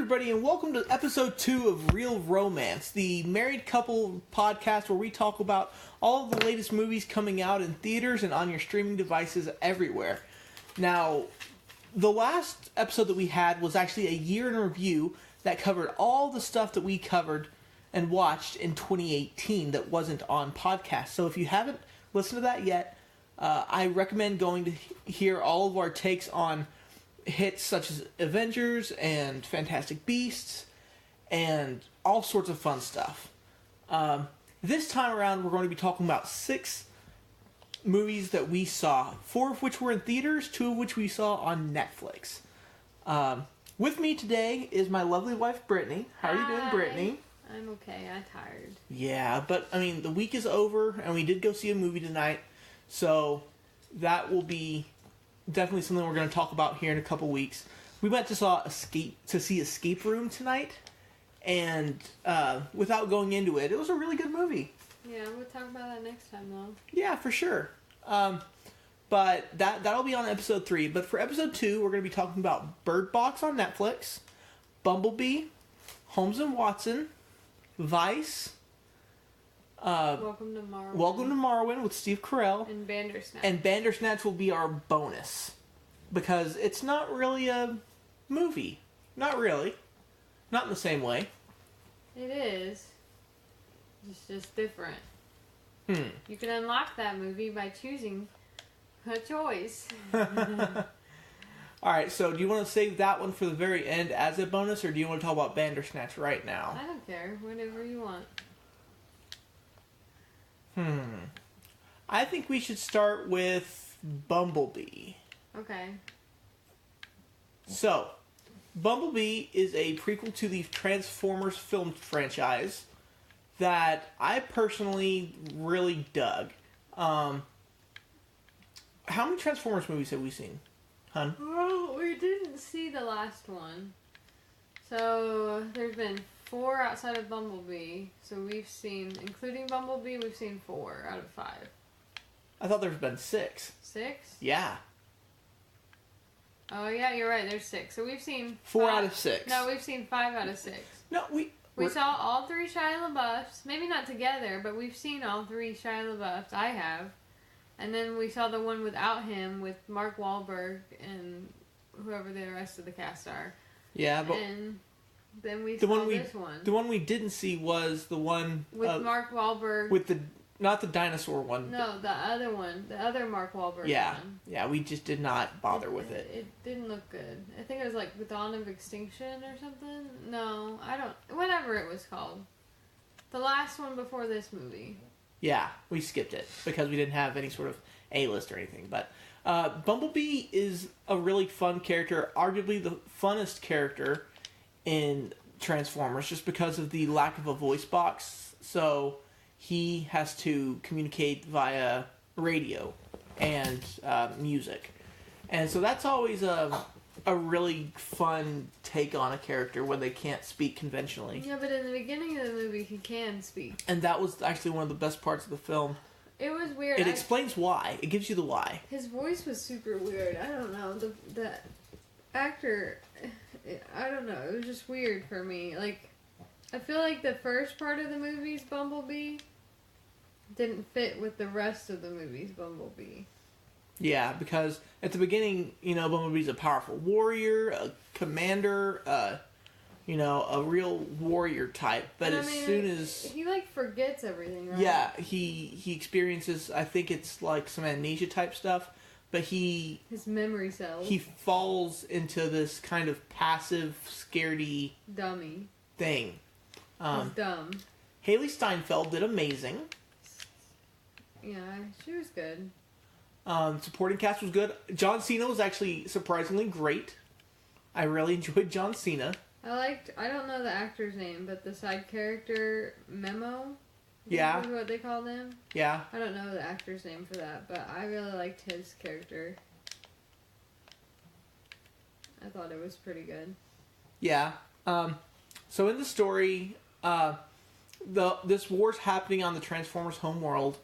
everybody, and welcome to episode 2 of Real Romance, the married couple podcast where we talk about all of the latest movies coming out in theaters and on your streaming devices everywhere. Now, the last episode that we had was actually a year in review that covered all the stuff that we covered and watched in 2018 that wasn't on podcast. So if you haven't listened to that yet, I recommend going to hear all of our takes on hits such as Avengers and Fantastic Beasts and all sorts of fun stuff. This time around, we're going to be talking about 6 movies that we saw, 4 of which were in theaters, 2 of which we saw on Netflix. With me today is my lovely wife, Brittany. How are you doing, Brittany? I'm okay. I'm tired. Yeah, but, I mean, the week is over, and we did go see a movie tonight, so that will be definitely something we're going to talk about here in a couple weeks. We went to see Escape Room tonight, and without going into it, it was a really good movie. Yeah, we'll talk about that next time, though. Yeah, for sure. But that'll be on episode 3. But for episode 2, we're going to be talking about Birdbox on Netflix, Bumblebee, Holmes and Watson, Vice, Welcome to Marwen. Welcome to Marwen with Steve Carell. And Bandersnatch. And Bandersnatch will be our bonus. Because it's not really a movie. Not really. Not in the same way. It is. It's just different. You can unlock that movie by choosing a choice. Alright, so do you want to save that one for the very end as a bonus, or do you want to talk about Bandersnatch right now? I don't care. Whatever you want. I think we should start with Bumblebee. Okay. So, Bumblebee is a prequel to the Transformers film franchise that I personally really dug. How many Transformers movies have we seen, hun? Well, we didn't see the last one. So, there's been 4 outside of Bumblebee. So we've seen, including Bumblebee, we've seen 4 out of 5. I thought there's been 6. 6? Yeah. Oh, yeah, you're right. There's 6. So we've seen 4 out of 6. No, we've seen 5 out of 6. No, We saw all 3 Shia LaBeoufs. Maybe not together, but we've seen all 3 Shia LaBeoufs. I have. And then we saw the one without him with Mark Wahlberg and whoever the rest of the cast are. Yeah, but and then we saw this one. The one we didn't see was the one with Mark Wahlberg. With not the dinosaur one. No, the other one. The other Mark Wahlberg one. Yeah, we just did not bother with it. It didn't look good. I think it was like The Dawn of Extinction or something. No, I don't... Whatever it was called. The last one before this movie. Yeah, we skipped it because we didn't have any sort of A-list or anything. But Bumblebee is a really fun character. Arguably the funnest character in Transformers just because of the lack of a voice box. So he has to communicate via radio and music. And so that's always a really fun take on a character when they can't speak conventionally. Yeah, but in the beginning of the movie, he can speak. And that was actually one of the best parts of the film. It was weird. It explains why. It gives you the why. His voice was super weird. I don't know. The actor... I don't know. It was just weird for me. Like, I feel like the first part of the movie's Bumblebee didn't fit with the rest of the movie's Bumblebee. Yeah, because at the beginning, Bumblebee's a powerful warrior, a commander, a real warrior type. But as soon as... He, forgets everything, right? Yeah, he experiences, I think it's like some amnesia type stuff. But his memory cells. He falls into this kind of passive, scaredy... dummy. Thing. He's dumb. Haley Steinfeld did amazing. Yeah, she was good. Supporting cast was good. John Cena was actually surprisingly great. I really enjoyed John Cena. I don't know the actor's name, but the side character, Memo... Yeah. What they call them? Yeah. I don't know the actor's name for that, but I really liked his character. I thought it was pretty good. Yeah. So in the story, this war's happening on the Transformers homeworld,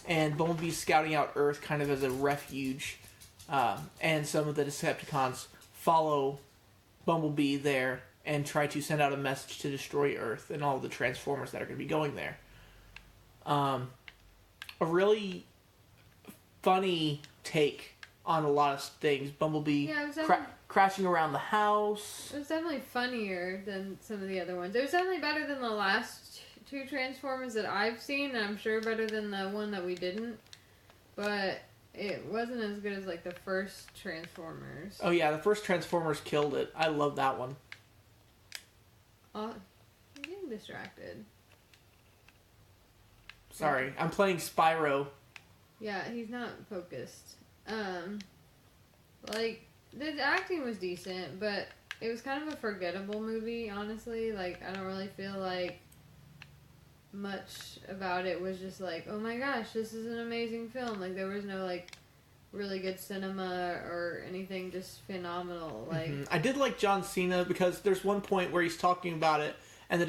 and Bumblebee's scouting out Earth kind of as a refuge, and some of the Decepticons follow Bumblebee there and try to send out a message to destroy Earth and all the Transformers that are going to be going there. A really funny take on a lot of things. Bumblebee crashing around the house. It was definitely funnier than some of the other ones. It was definitely better than the last two Transformers that I've seen, and I'm sure better than the one that we didn't. But it wasn't as good as like the first Transformers. Oh yeah, the first Transformers killed it. I love that one. I'm getting distracted. Sorry, I'm playing Spyro. Yeah, he's not focused. Like, the acting was decent, but it was kind of a forgettable movie, honestly. Like, I don't really feel like much about it was just like, oh my gosh, this is an amazing film. Like, there was no, like, really good cinema or anything just phenomenal. Like, I did like John Cena because there's one point where he's talking about it, and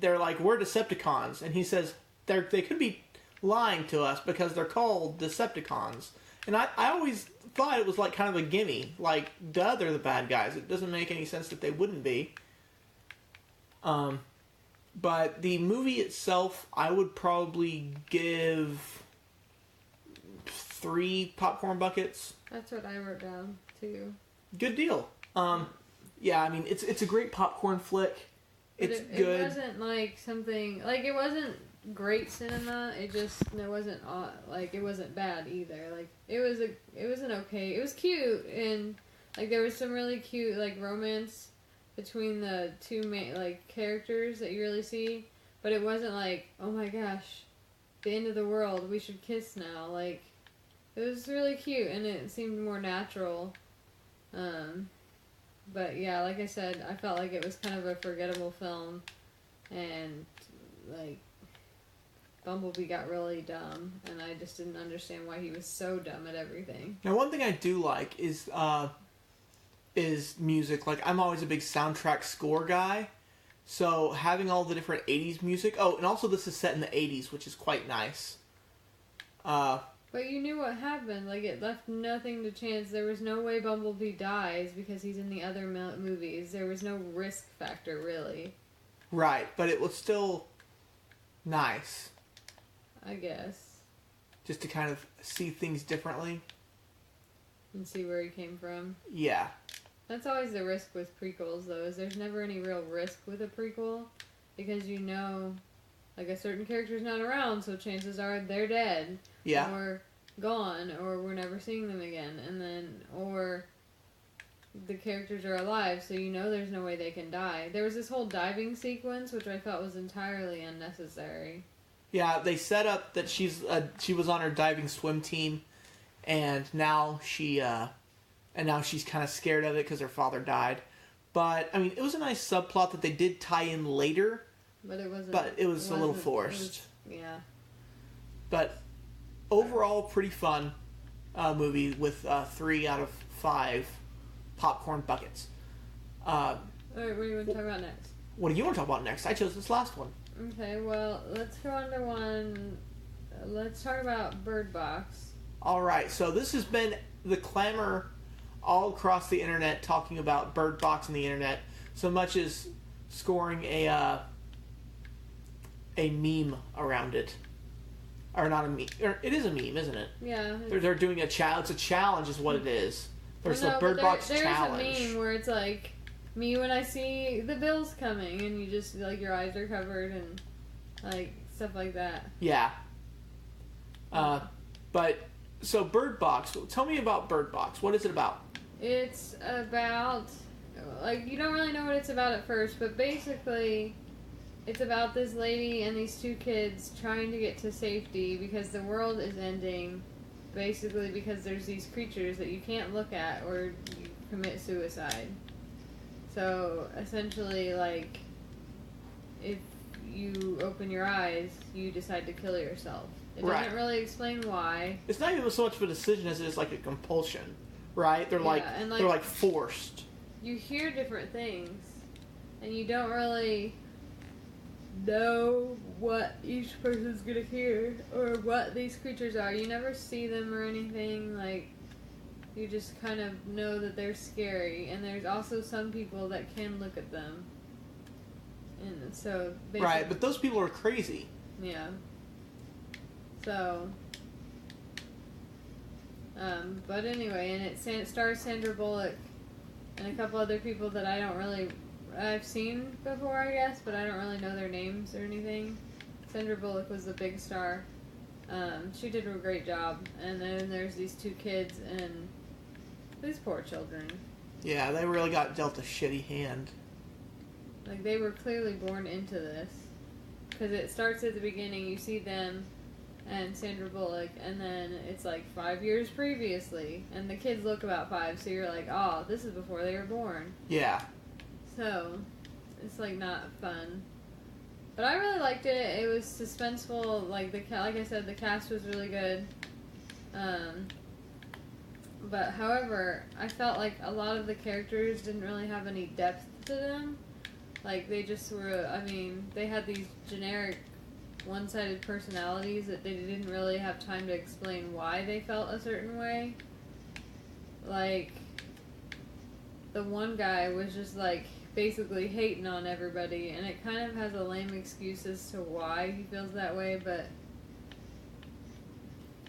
they're like, we're Decepticons, and he says they could be lying to us because they're called Decepticons. And I always thought it was like kind of a gimme. Like, duh, they're the bad guys. It doesn't make any sense that they wouldn't be. But the movie itself, I would probably give 3 popcorn buckets. That's what I wrote down, too. Good deal. Yeah, I mean, it's a great popcorn flick. It's good. It wasn't like something... Like, it wasn't great cinema. It wasn't bad either. Like, it wasn't okay. It was cute, and like there was some really cute like romance between the two main like characters that you really see, but it wasn't like, oh my gosh, the end of the world, we should kiss now. Like, it was really cute, and it seemed more natural. But yeah, like I said, I felt like it was kind of a forgettable film, and like Bumblebee got really dumb, and I just didn't understand why he was so dumb at everything. Now, one thing I do like is music. Like, I'm always a big soundtrack score guy, so having all the different 80s music. Oh, and also this is set in the 80s, which is quite nice. But you knew what happened. Like, it left nothing to chance. There was no way Bumblebee dies because he's in the other movies. There was no risk factor, really. Right, but it was still nice. I guess. Just to kind of see things differently. And see where he came from. Yeah. That's always the risk with prequels, though, is there's never any real risk with a prequel. Because you know, like, a certain character's not around, so chances are they're dead. Yeah. Or gone, or we're never seeing them again. And then, or the characters are alive, so you know there's no way they can die. There was this whole diving sequence, which I felt was entirely unnecessary. Yeah, they set up that she was on her diving swim team, and now she's kind of scared of it because her father died. But I mean, it was a nice subplot that they did tie in later. But it wasn't. But it was a little forced. Yeah. But overall, pretty fun movie with 3 out of 5 popcorn buckets. Alright, what do you want to talk about next? What do you want to talk about next? I chose this last one. Okay, well, let's go on to one. Let's talk about Birdbox. Alright, so this has been the clamor all across the internet talking about Birdbox on the internet, so much as scoring a meme around it. Or not a meme. It is a meme, isn't it? Yeah. They're doing a challenge. It's a challenge is what it is. There's a Birdbox challenge. There's a meme where it's like, me when I see the bills coming, and you just, like, your eyes are covered, and, like, stuff like that. Yeah. But, so Birdbox, tell me about Birdbox. What is it about? It's about, like, you don't really know what it's about at first, but basically, it's about this lady and these 2 kids trying to get to safety because the world is ending, basically because there's these creatures that you can't look at or you commit suicide. So, essentially, like, if you open your eyes, you decide to kill yourself. It doesn't really explain why. It's not even so much of a decision as it is like a compulsion, right? They're they're like forced. You hear different things, and you don't really know what each person's gonna hear or what these creatures are. You never see them or anything. Like, You just kind of know that they're scary, and there's also some people that can look at them. And so... Right, but those people are crazy. Yeah. So... but anyway, and it stars Sandra Bullock and a couple other people that I've seen before, I guess, but I don't really know their names or anything. Sandra Bullock was the big star. She did a great job. And then there's these two kids and these poor children. Yeah, they really got dealt a shitty hand. Like, they were clearly born into this. Because it starts at the beginning, you see them and Sandra Bullock, and then it's like 5 years previously, and the kids look about 5, so you're like, oh, this is before they were born. Yeah. So, it's like not fun. But I really liked it. It was suspenseful. Like I said, the cast was really good. But however, I felt like a lot of the characters didn't really have any depth to them. Like, they just were, I mean, they had these generic one-sided personalities that they didn't really have time to explain why they felt a certain way. Like, the one guy was just, like, basically hating on everybody, and it kind of has a lame excuse as to why he feels that way, but...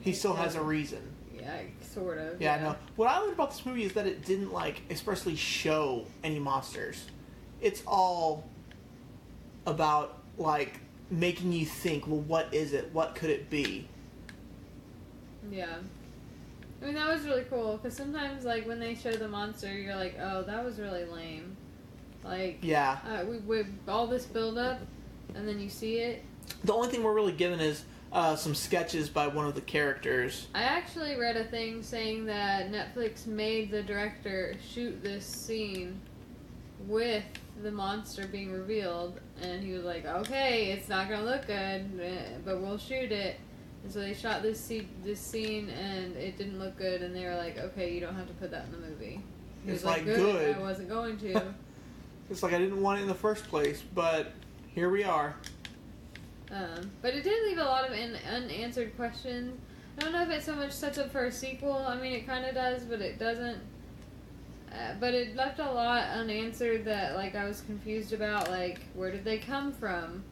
He still has a reason. Yeah, sort of. Yeah, I know. What I liked about this movie is that it didn't, like, expressly show any monsters. It's all about, like, making you think, well, what is it? What could it be? Yeah. I mean, that was really cool, because sometimes, like, when they show the monster, you're like, oh, that was really lame. Like, yeah. We all this build up, and then you see it. The only thing we're really given is some sketches by one of the characters. I actually read a thing saying that Netflix made the director shoot this scene with the monster being revealed, and he was like, okay, it's not gonna look good, but we'll shoot it. And so they shot this scene, and it didn't look good, and they were like, okay, you don't have to put that in the movie. He It's was like, good. I wasn't going to. It's like, I didn't want it in the first place, but here we are. But it did leave a lot of unanswered questions. I don't know if it's so much sets up for a sequel. I mean, it kind of does, but it doesn't. But it left a lot unanswered that, like, I was confused about, like, where did they come from?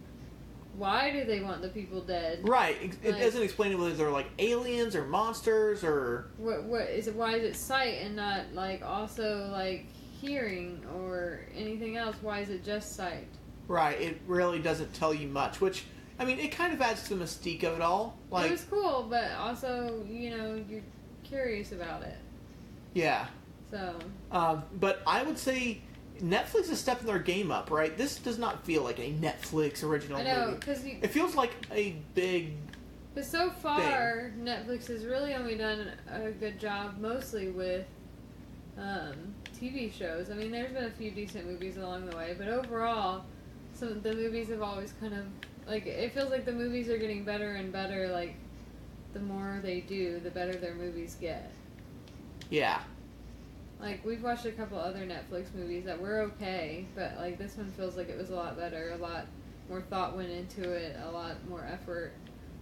Why do they want the people dead? Right. It doesn't explain whether they're, like, aliens or monsters or... What is it? Why is it sight and not, like, also, like, hearing or anything else? Why is it just sight? Right. It really doesn't tell you much, which, I mean, it kind of adds to the mystique of it all. Like, it was cool, but also, you know, you're curious about it. Yeah. So. But I would say Netflix is stepping their game up, right? This does not feel like a Netflix original movie. I know, because it feels like a big. But so far, Netflix has really only done a good job, mostly with TV shows. I mean, there's been a few decent movies along the way, but overall, some of the movies have always kind of like, it feels like the movies are getting better and better. Like, the more they do, the better their movies get. Yeah. Like, we've watched a couple other Netflix movies that were okay, but, like, this one feels like it was a lot better. A lot more thought went into it, a lot more effort.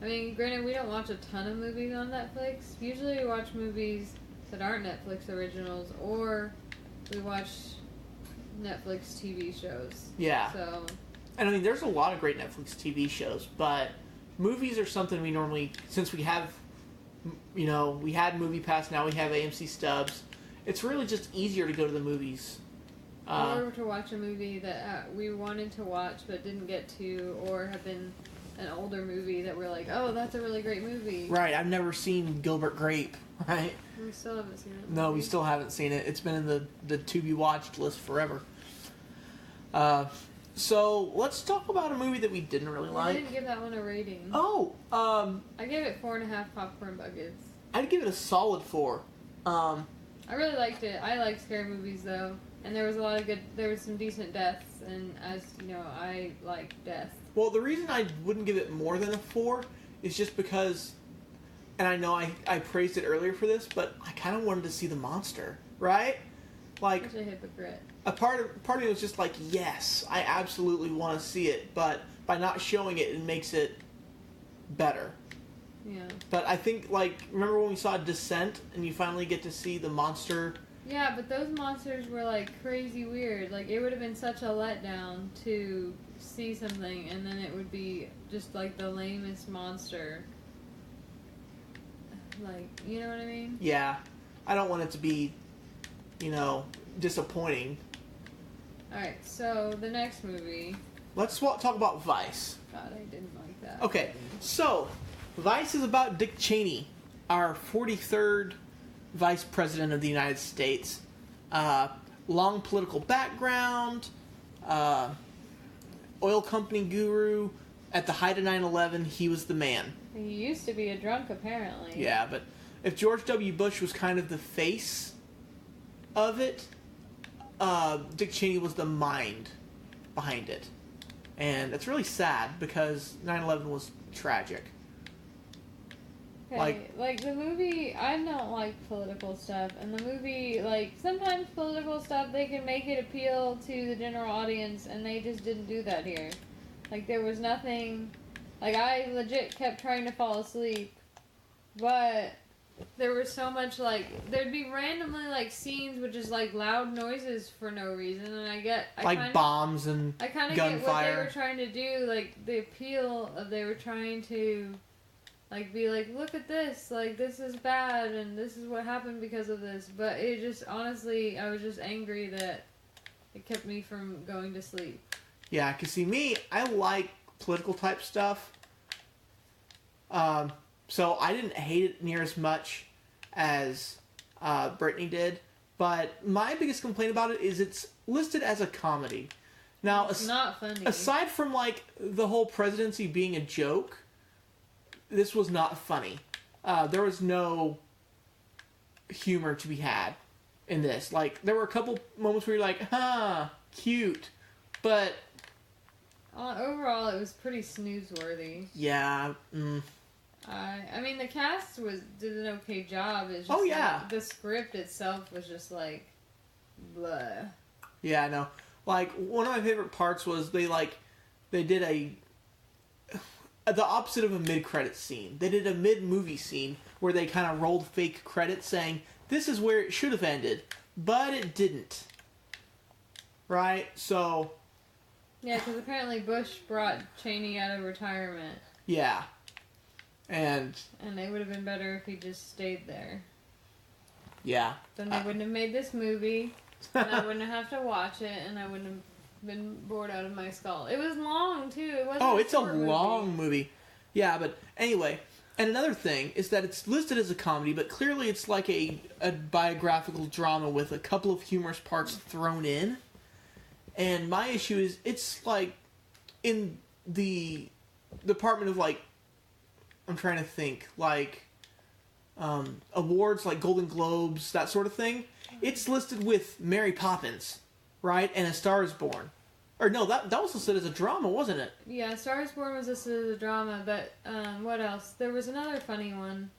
I mean, granted, we don't watch a ton of movies on Netflix. Usually we watch movies that aren't Netflix originals, or we watch Netflix TV shows. Yeah. So. And, I mean, there's a lot of great Netflix TV shows, but movies are something we normally, since we have, you know, we had Movie Pass, now we have AMC Stubs. It's really just easier to go to the movies. Or to watch a movie that we wanted to watch but didn't get to, or have been an older movie that we're like, oh, that's a really great movie. Right, I've never seen Gilbert Grape, right? We still haven't seen it. No, we still haven't seen it. It's been in the to-be-watched list forever. So, let's talk about a movie that we didn't really like. I didn't give that one a rating. Oh, I gave it 4.5 popcorn buckets. I'd give it a solid 4. I really liked it. I like scary movies, though. And there was there was some decent deaths, and as you know, I like death. Well, the reason I wouldn't give it more than a 4 is just because, and I know I praised it earlier for this, but I kind of wanted to see the monster, right? Like, Such a hypocrite. A part of me was just like, yes, I absolutely want to see it, but by not showing it, it makes it better. Yeah. But I think, like, remember when we saw Descent and you finally get to see the monster? Yeah, but those monsters were, like, crazy weird. Like, it would have been such a letdown to see something and then it would be just, like, the lamest monster. Like, you know what I mean? Yeah. I don't want it to be, disappointing. Alright, so the next movie. Let's talk about Vice. God, I didn't like that. Okay, so Vice is about Dick Cheney, our 43rd Vice President of the United States. Long political background, oil company guru. At the height of 9/11, he was the man. He used to be a drunk, apparently. Yeah, but if George W. Bush was kind of the face of it, Dick Cheney was the mind behind it. And it's really sad because 9/11 was tragic. Okay, like the movie, I don't like political stuff, and the movie, like, sometimes political stuff, they can make it appeal to the general audience, and they just didn't do that here. Like, there was nothing, like, I legit kept trying to fall asleep, but there was so much, like, there'd be randomly, like, scenes with just, like, loud noises for no reason, and bombs and I kind of get what they were trying to do, like, the appeal of they were trying to, like, be like, look at this, like, this is bad, and this is what happened because of this, but it just, honestly, I was just angry that it kept me from going to sleep. Yeah, because see, me, I like political type stuff, so I didn't hate it near as much as Brittany did, but my biggest complaint about it is it's listed as a comedy. Now, It's not funny. Aside from, like, the whole presidency being a joke, this was not funny. There was no humor to be had in this. Like, there were a couple moments where you're like, cute. But overall, it was pretty snooze-worthy. yeah. I mean, the cast did an okay job. It's just like, the script itself was just like, blah. Yeah, I know. Like, one of my favorite parts was they did the opposite of a mid-credit scene. They did a mid-movie scene where they kind of rolled fake credits saying, this is where it should have ended, but it didn't. Right? So... Yeah, because apparently Bush brought Cheney out of retirement. Yeah. And it would have been better if he just stayed there. Yeah. Then they wouldn't have made this movie, and I wouldn't have to watch it, and I wouldn't have been bored out of my skull. It was long, too. It wasn't it's a long movie. Yeah, but anyway, and another thing is that it's listed as a comedy, but clearly it's like a biographical drama with a couple of humorous parts thrown in. And my issue is, it's like, in the department of, like, I'm trying to think, like, awards, like Golden Globes, that sort of thing. It's listed with Mary Poppins, right? And A Star is Born. Or no, that was listed as a drama, wasn't it? Yeah, Star is Born was listed as a drama, but what else? There was another funny one.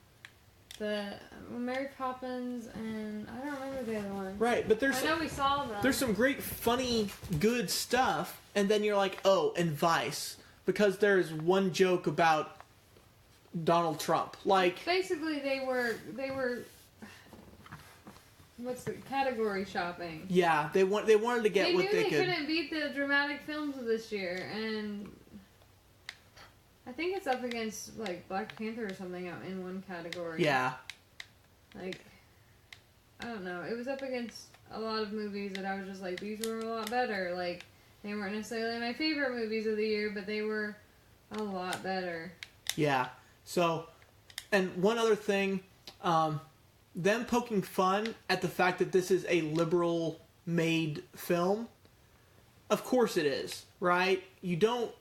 Mary Poppins, and I don't remember the other one. Right, but I know we saw them. There's some great, funny, good stuff, and then you're like, oh, and Vice, because there's one joke about Donald Trump. Like, basically, they were what's the category shopping? Yeah, they wanted to get what they could. They knew they couldn't beat the dramatic films of this year, and I think it's up against, like, Black Panther or something out in one category. Yeah. Like, I don't know. It was up against a lot of movies that I was just like, these were a lot better. Like, they weren't necessarily my favorite movies of the year, but they were a lot better. Yeah. So, and one other thing, them poking fun at the fact that this is a liberal-made film, of course it is, right? You don't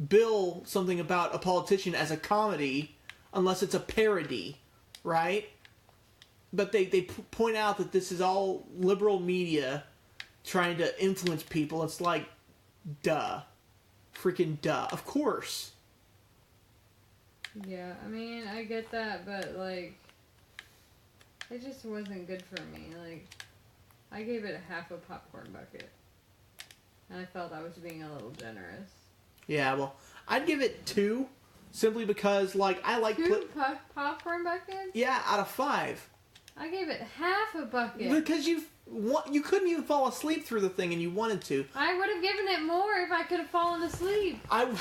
bill something about a politician as a comedy unless it's a parody, right? But they point out that this is all liberal media trying to influence people. It's like, duh. Freaking duh. Of course. Yeah, I mean, I get that, but, like, it just wasn't good for me. Like, I gave it half a popcorn bucket. And I felt I was being a little generous. Yeah, well, I'd give it 2, simply because, like, I like... popcorn buckets? Yeah, out of 5. I gave it half a bucket. Because you couldn't even fall asleep through the thing and you wanted to. I would have given it more if I could have fallen asleep. I Like,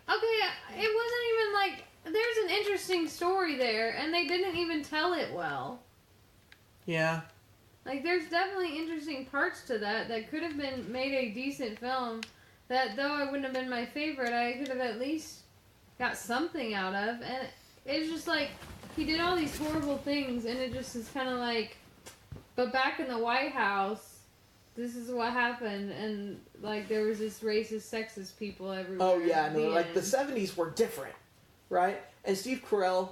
okay, it wasn't even like... There's an interesting story there, and they didn't even tell it well. Yeah. Like, there's definitely interesting parts to that could have been made a decent film, that though it wouldn't have been my favorite, I could have at least got something out of, and it's just like, he did all these horrible things, and it just is kind of like, but back in the White House, this is what happened, and, like, there was this racist, sexist people everywhere. Oh, yeah, no, like, the 70s were different, right? And Steve Carell,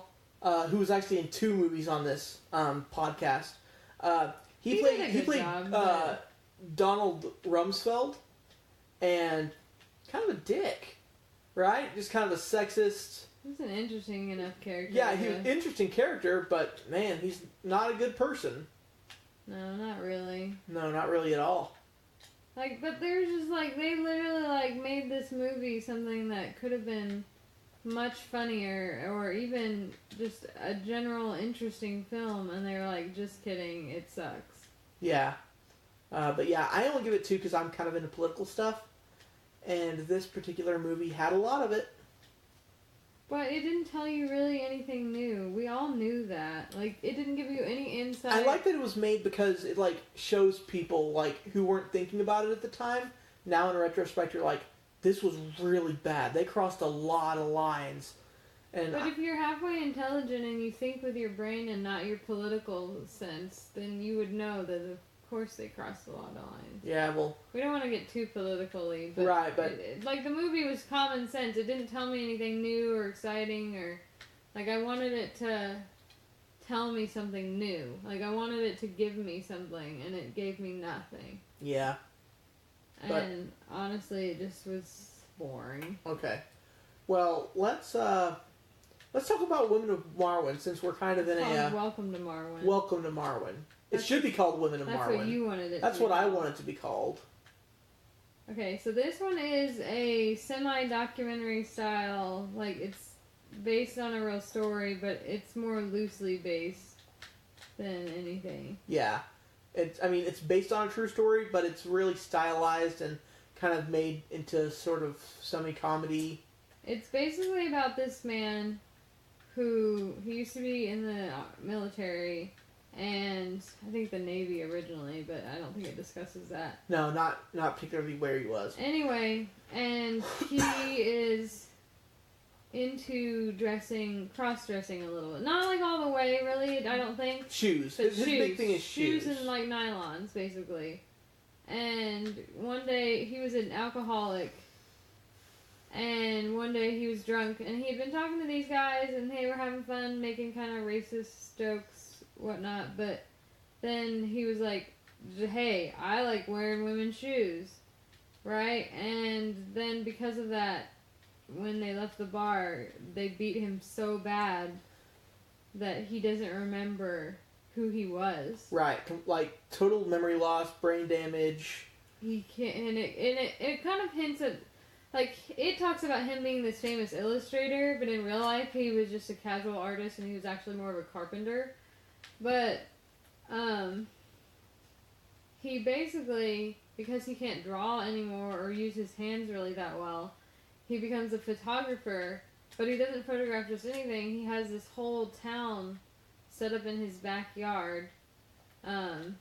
who was actually in 2 movies on this podcast, he played Donald Rumsfeld, and kind of a dick, right? Just kind of a sexist. He's an interesting enough character. Yeah, he's an interesting character, but man, he's not a good person. No, not really. No, not really at all. Like, but there's just like, they literally like made this movie something that could have been much funnier, or even just a general interesting film, and they were like, just kidding, it sucks. Yeah. But yeah, I only give it 2 because I'm kind of into political stuff, and this particular movie had a lot of it. But it didn't tell you really anything new. We all knew that. Like, it didn't give you any insight. I like that it was made because it, like, shows people, like, who weren't thinking about it at the time. Now, in retrospect, you're like, this was really bad. They crossed a lot of lines. And but if you're halfway intelligent and you think with your brain and not your political sense, then you would know that, of course, they crossed a lot of lines. Yeah, well... We don't want to get too politically, but... Right, but... like, the movie was common sense. It didn't tell me anything new or exciting, or... Like, I wanted it to tell me something new. Like, I wanted it to give me something, and it gave me nothing. Yeah. And, honestly, it just was boring. Okay. Well, let's talk about Women of Marwen, since we're kind of in a... Welcome to Marwen. Welcome to Marwen. It should be called Women of Marwen. That's what you wanted it That's to be what I called. want it to be called. Okay, so this one is a semi-documentary style. Like, it's based on a real story, but it's more loosely based than anything. Yeah. It's based on a true story, but it's really stylized and kind of made into sort of semi-comedy. It's basically about this man who, he used to be in the military, and I think the Navy originally, but I don't think it discusses that. No, not particularly where he was. Anyway, and he is into cross-dressing a little bit. Not like all the way, really, I don't think. Shoes. But His big thing is shoes. Shoes and like nylons, basically. And one day, he was an alcoholic. And one day he was drunk, and he had been talking to these guys, and they were having fun, making kind of racist jokes, whatnot, but then he was like, hey, I like wearing women's shoes, right? And then because of that, when they left the bar, they beat him so bad that he doesn't remember who he was. Right, like total memory loss, brain damage. He can't, and it kind of hints at, like, it talks about him being this famous illustrator, but in real life he was just a casual artist and he was actually more of a carpenter. But, he basically, because he can't draw anymore or use his hands really that well, he becomes a photographer, but he doesn't photograph just anything. He has this whole town set up in his backyard, and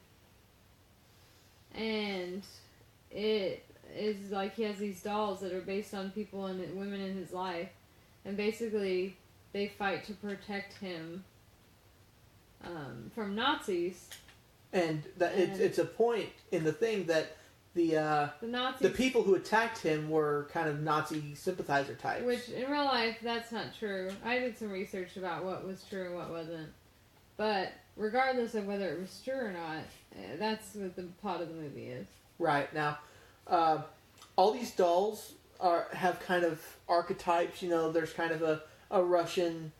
it is like he has these dolls that are based on people and women in his life, and basically they fight to protect him from Nazis. And it's a point in the thing that the Nazis, the people who attacked him were kind of Nazi sympathizer types. which in real life that's not true. I did some research about what was true and what wasn't, but regardless of whether it was true or not, that's what the plot of the movie is. Right. Now, all these dolls have kind of archetypes. You know, there's kind of a Russian,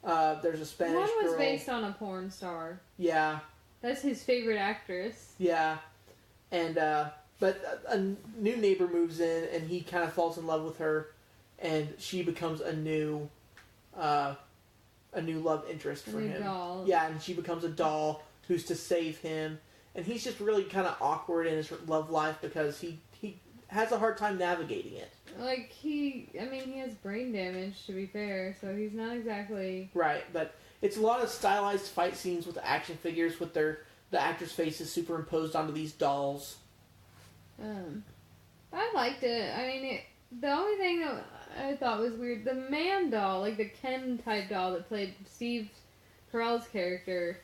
there's a Spanish One was girl. based on a porn star. Yeah. That's his favorite actress. Yeah. And But a new neighbor moves in, and he kind of falls in love with her, and she becomes a new love interest for him. Doll. Yeah, and she becomes a doll who's to save him, and he's just really kind of awkward in his love life because he has a hard time navigating it. Like, he has brain damage, to be fair, so he's not exactly... Right, but it's a lot of stylized fight scenes with the action figures with the actors' faces superimposed onto these dolls. I liked it. I mean, the only thing that I thought was weird, the man doll, like the Ken-type doll that played Steve Carell's character,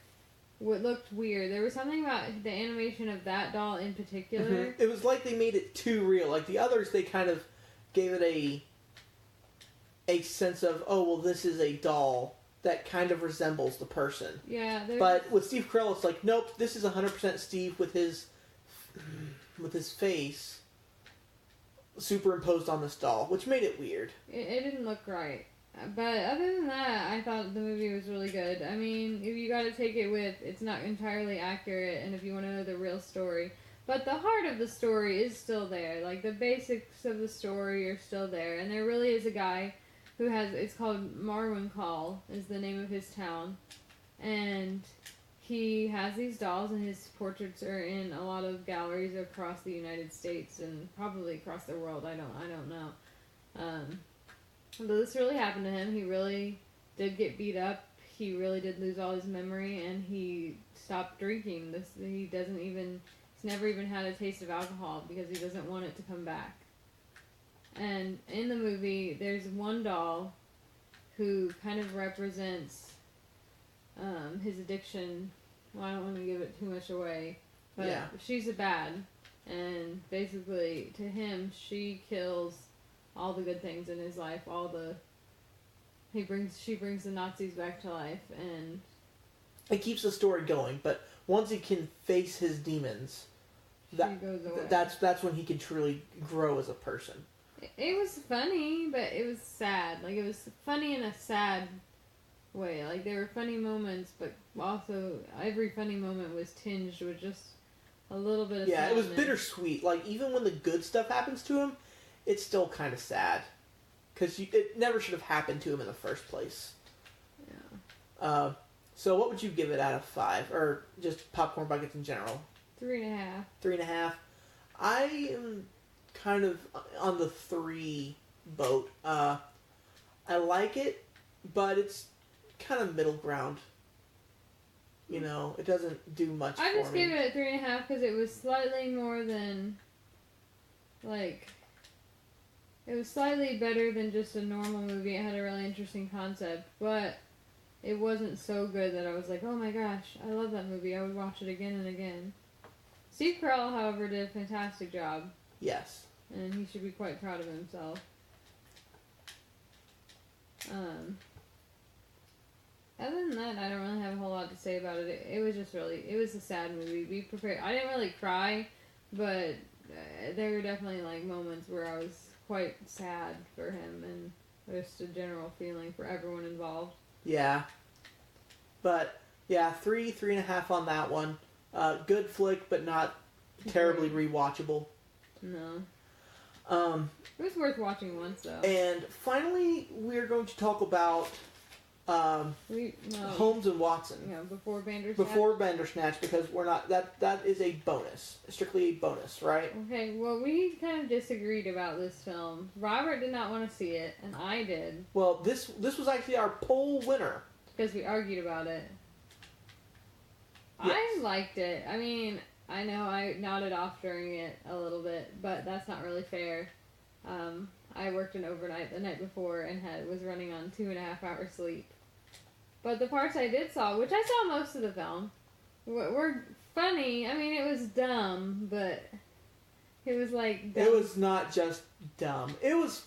looked weird. There was something about the animation of that doll in particular. Mm-hmm. It was like they made it too real. Like the others, they kind of gave it a sense of, oh, well, this is a doll that kind of resembles the person. Yeah. But with Steve Carell, it's like, nope, this is 100% Steve with his face superimposed on this doll, which made it weird. It didn't look right. But other than that, I thought the movie was really good. I mean, if you gotta take it with, it's not entirely accurate, and if you want to know the real story. But the heart of the story is still there. Like, the basics of the story are still there. And there really is a guy who it's called Marwen is the name of his town. And he has these dolls, and his portraits are in a lot of galleries across the United States, and probably across the world. I don't know. But this really happened to him. He really did get beat up. He really did lose all his memory, and he stopped drinking. He's never even had a taste of alcohol because he doesn't want it to come back. And in the movie, there's one doll who kind of represents his addiction. Well, I don't want to give it too much away, but yeah. She's a bad, and basically to him, she kills all the good things in his life. She brings the Nazis back to life, and it keeps the story going. But once he can face his demons, that's when he can truly grow as a person. It was funny, but it was sad. Like, it was funny in a sad way. Like, there were funny moments, but also every funny moment was tinged with just a little bit of sadness. It was bittersweet. Like, even when the good stuff happens to him, it's still kind of sad. Because it never should have happened to him in the first place. Yeah. So what would you give it out of 5? Or just Popcorn Buckets in general? 3.5. 3.5. I am kind of on the 3 boat. I like it, but it's kind of middle ground. You know, it doesn't do much for me. I just gave it a 3.5 because it was slightly more than, like... It was slightly better than just a normal movie. It had a really interesting concept, but it wasn't so good that I was like, oh my gosh, I love that movie. I would watch it again and again. Steve Carell, however, did a fantastic job. Yes. And he should be quite proud of himself. Other than that, I don't really have a whole lot to say about it. It was a sad movie. Be prepared. I didn't really cry, but there were definitely like moments where I was quite sad for him, and just a general feeling for everyone involved. Yeah. But, yeah, 3.5 on that one. Good flick, but not terribly rewatchable. No. It was worth watching once, though. And finally, we're going to talk about Holmes and Watson. Yeah, before Bandersnatch. Before Bandersnatch, because we're not... That is a bonus. Strictly a bonus, right? Okay, well, we kind of disagreed about this film. Robert did not want to see it, and I did. Well, this was actually our poll winner. Because we argued about it. Yes. I liked it. I mean, I know I nodded off during it a little bit, but that's not really fair. I worked an overnight the night before and was running on 2.5 hours sleep. But the parts I did saw, which I saw most of the film, were funny. I mean, it was dumb, but it was like dumb. It was not just dumb. It was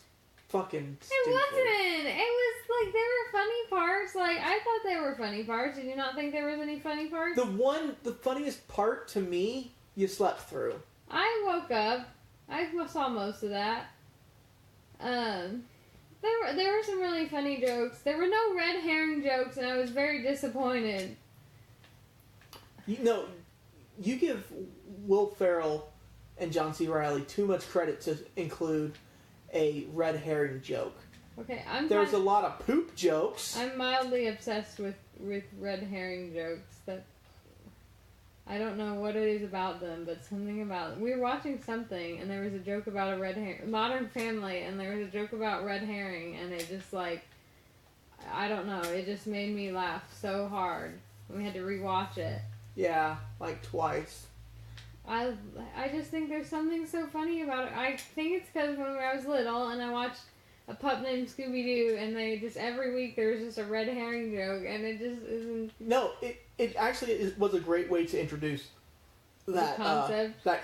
fucking stupid. It wasn't. It was like there were funny parts. Like, I thought there were funny parts. Did you not think there was any funny parts? The funniest part to me, you slept through. I woke up. I saw most of that. There were some really funny jokes. There were no red herring jokes, and I was very disappointed. You give Will Ferrell and John C. Reilly too much credit to include a red herring joke. Okay, There's a lot of poop jokes. I'm mildly obsessed with red herring jokes. That I don't know what it is about them, but something about... We were watching something, and there was a joke about a red herring... Modern Family, and there was a joke about red herring, and it just, like... I don't know, it just made me laugh so hard. We had to rewatch it. Yeah, like twice. I just think there's something so funny about it. I think it's because when I was little, and I watched a pup named Scooby-Doo, and they just... Every week there was just a red herring joke, and it just isn't... No, it actually was a great way to introduce that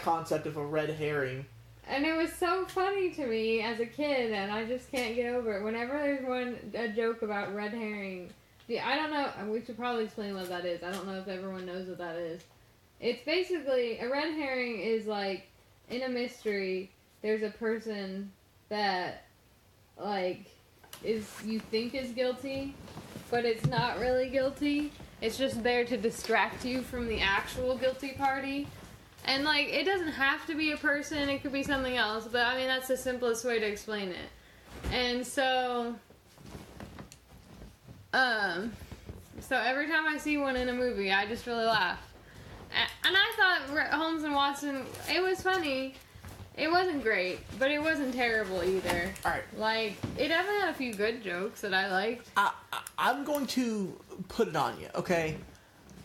concept of a red herring. And it was so funny to me as a kid, and I just can't get over it. Whenever there's a joke about red herring, I don't know, we should probably explain what that is. I don't know if everyone knows what that is. It's basically, a red herring is like, in a mystery, there's a person that, like, you think is guilty, but it's not really guilty. It's just there to distract you from the actual guilty party. And, like, it doesn't have to be a person, it could be something else, but, I mean, that's the simplest way to explain it. And so every time I see one in a movie, I just really laugh. And I thought Holmes and Watson, it was funny. It wasn't great, but it wasn't terrible either. Alright. Like, it definitely had a few good jokes that I liked. I'm going to put it on you, okay?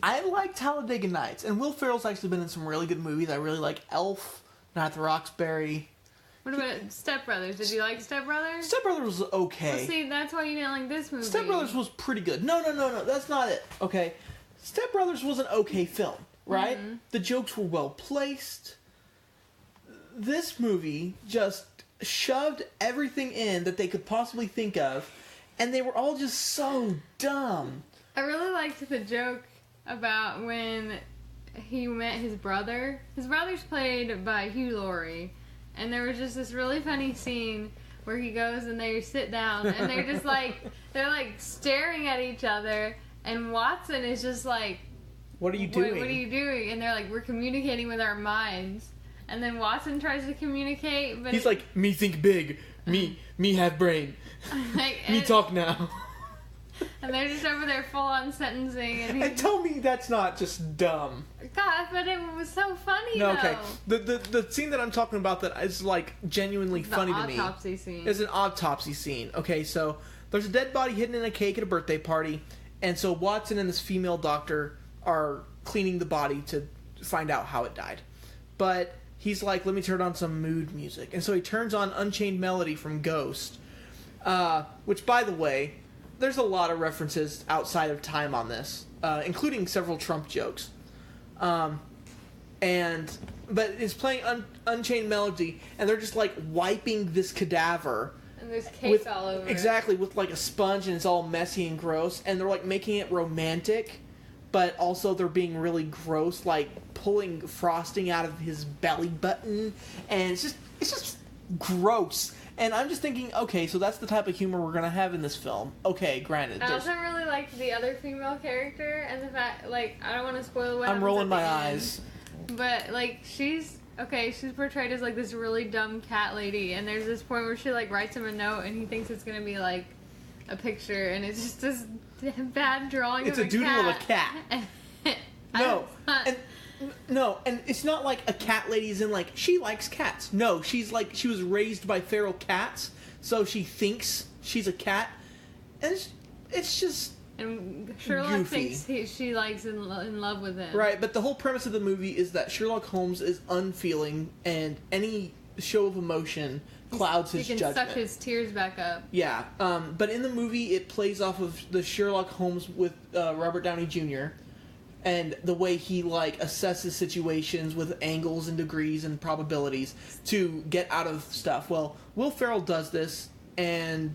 I like Talladega Nights, and Will Ferrell's actually been in some really good movies. I really like Elf, Night at the Roxbury. What about Step Brothers? Did you like Step Brothers? Step Brothers was okay. Well, see, that's why you didn't like this movie. Step Brothers was pretty good. No, that's not it, okay? Step Brothers was an okay film, right? Mm-hmm. The jokes were well placed. This movie just shoved everything in that they could possibly think of, and they were all just so dumb. I really liked the joke about when he met his brother. His brother's played by Hugh Laurie, and there was just this really funny scene where he goes and they sit down, and they're just like, they're like staring at each other, and Watson is just like, what are you doing? What are you doing? And they're like, we're communicating with our minds. And then Watson tries to communicate, but... He's like, me think big, me have brain, me talk now. And they're just over there full-on sentencing. And tell me that's not just dumb. God, but it was so funny, No, okay. The scene that I'm talking about that is, like, genuinely funny to me. The autopsy scene. Is an autopsy scene. Okay, so there's a dead body hidden in a cake at a birthday party, and so Watson and this female doctor are cleaning the body to find out how it died. But he's like, let me turn on some mood music. And so he turns on Unchained Melody from Ghost, which, by the way, there's a lot of references outside of time on this, including several Trump jokes. But it's playing Unchained Melody, and they're just, like, wiping this cadaver. And there's cake all over it. Exactly, with, like, a sponge, and it's all messy and gross. And they're, like, making it romantic, but also they're being really gross, like pulling frosting out of his belly button, and it's just gross. And I'm just thinking, okay, so that's the type of humor we're gonna have in this film. Okay, granted. I also really liked the other female character, and the fact, like, I don't want to spoil what I'm rolling my eyes. But, like, she's portrayed as, like, this really dumb cat lady, and there's this point where she, like, writes him a note, and he thinks it's gonna be, like, a picture, and it's just this bad drawing of a cat. It's a doodle of a cat. And it's not like a cat lady is in, like, she likes cats. No, she's like, she was raised by feral cats, so she thinks she's a cat. And it's just And Sherlock goofy. thinks she likes in love with him. Right, but the whole premise of the movie is that Sherlock Holmes is unfeeling, and any show of emotion clouds his judgment. He can suck his tears back up. Yeah, but in the movie, it plays off of the Sherlock Holmes with Robert Downey Jr., and the way he, like, assesses situations with angles and degrees and probabilities to get out of stuff. Well, Will Ferrell does this and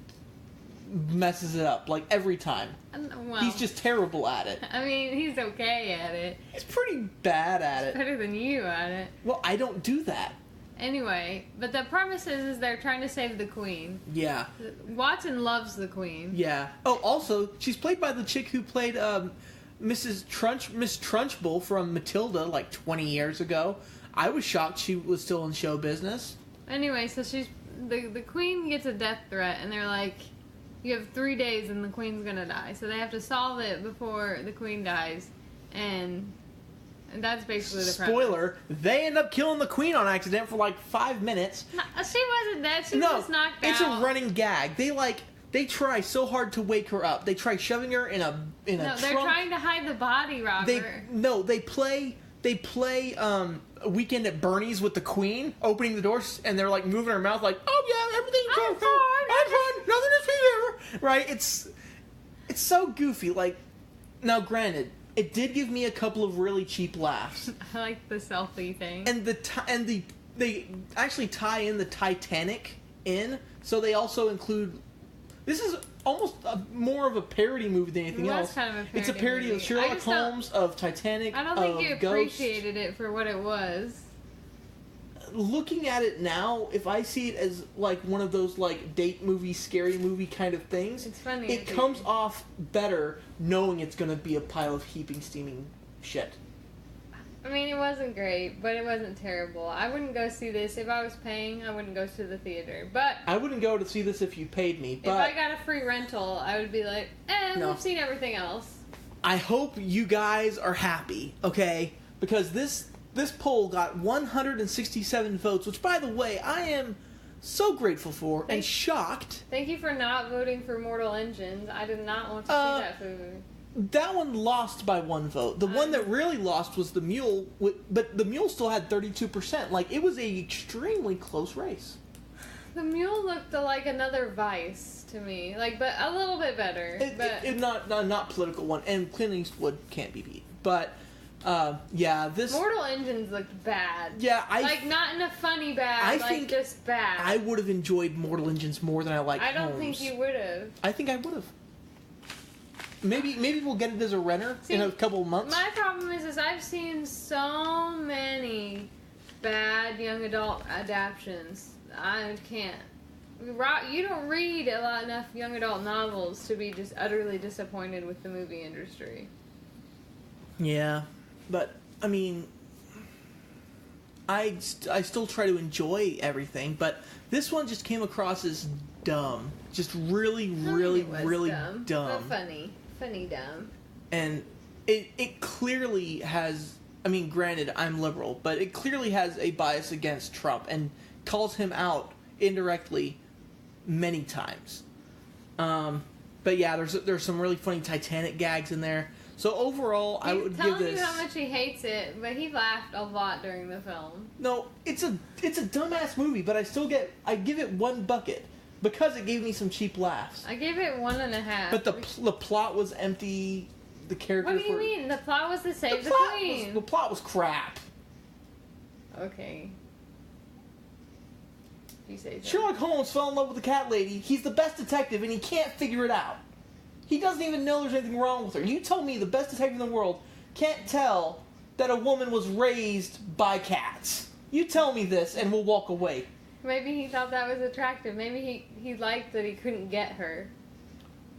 messes it up, like, every time. Well, he's just terrible at it. I mean, he's okay at it. He's pretty bad at it. Better than you at it. Well, I don't do that. Anyway, but the premise is they're trying to save the Queen. Yeah. Watson loves the Queen. Yeah. Oh, also, she's played by the chick who played Miss Trunchbull from Matilda like 20 years ago. I was shocked she was still in show business. Anyway, so she's the queen gets a death threat, and they're like, you have 3 days and the queen's gonna die. So they have to solve it before the queen dies, and that's basically the spoiler. premise. They end up killing the queen on accident for like 5 minutes. No, she wasn't dead. She was just knocked out. It's a running gag. They try so hard to wake her up. They try shoving her in a trunk. No, they're trying to hide the body, Robert. They play Weekend at Bernie's with the queen, opening the doors, and they're like moving her mouth like, oh yeah, everything's okay. I'm fine. Nothing to see here. Right? It's so goofy. Like, now granted, it did give me a couple of really cheap laughs. I like the selfie thing. And they actually tie in the Titanic in, so they also include. This is almost more of a parody movie than anything else. Kind of a parody it's a parody movie. of Sherlock Holmes, of Titanic, I don't think you appreciated it for what it was. Looking at it now, if I see it as like one of those like date movie, scary movie kind of things, it's funny. It comes off better knowing it's going to be a pile of heaping, steaming shit. I mean, it wasn't great, but it wasn't terrible. I wouldn't go see this. If I was paying, I wouldn't go to the theater. But I wouldn't go to see this if you paid me. But if I got a free rental, I would be like, no. We've seen everything else. I hope you guys are happy, okay? Because this poll got 167 votes, which, by the way, I am so grateful for and shocked. Thank you for not voting for Mortal Engines. I did not want to see that movie. That one lost by 1 vote. The one that really lost was the Mule, but the Mule still had 32%. Like, it was a extremely close race. The Mule looked like another Vice to me, like, but a little bit better. Not political one, and Clint Eastwood can't be beat. But yeah, this Mortal Engines looked bad. Yeah, not in a funny bad. I think just bad. I would have enjoyed Mortal Engines more than I like. I don't think you would have. I think I would have. Maybe we'll get it as a renter in a couple of months. My problem is I've seen so many bad young adult adaptions. I can't. You don't read enough young adult novels to be just utterly disappointed with the movie industry. Yeah, but I mean, I still try to enjoy everything, but this one just came across as dumb. Just really dumb. But funny dumb. And it clearly has, I mean, granted, I'm liberal, but it clearly has a bias against Trump and calls him out indirectly many times. But yeah, there's some really funny Titanic gags in there. So overall, I would give this. He's telling you how much he hates it, but he laughed a lot during the film. No, it's a dumbass movie, but I give it 1 bucket because it gave me some cheap laughs. I gave it 1.5. But the plot was empty. The characters. What do you mean? The plot was to save the queen. The plot was crap. Okay. You say so. Sherlock Holmes fell in love with the cat lady. He's the best detective, and he can't figure it out. He doesn't even know there's anything wrong with her. You tell me the best detective in the world can't tell that a woman was raised by cats. You tell me this, and we'll walk away. Maybe he thought that was attractive. Maybe he liked that he couldn't get her.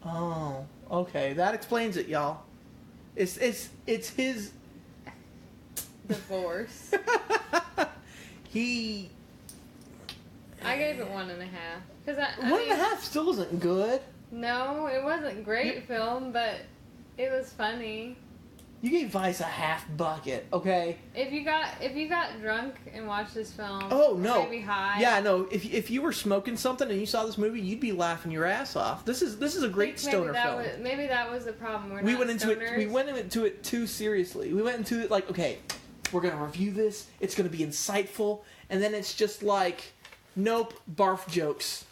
Oh, okay. That explains it, y'all. It's his divorce. I gave it 1.5 because I 1.5 still isn't good. No, it wasn't great film, but it was funny. You gave Vice a half bucket, okay? If you got drunk and watched this film, oh no, maybe high. Yeah, no. If you were smoking something and you saw this movie, you'd be laughing your ass off. This is a great stoner film. Maybe that was the problem. We went into it too seriously. We went into it like, okay, we're gonna review this. It's gonna be insightful, and then it's just like, nope, barf jokes.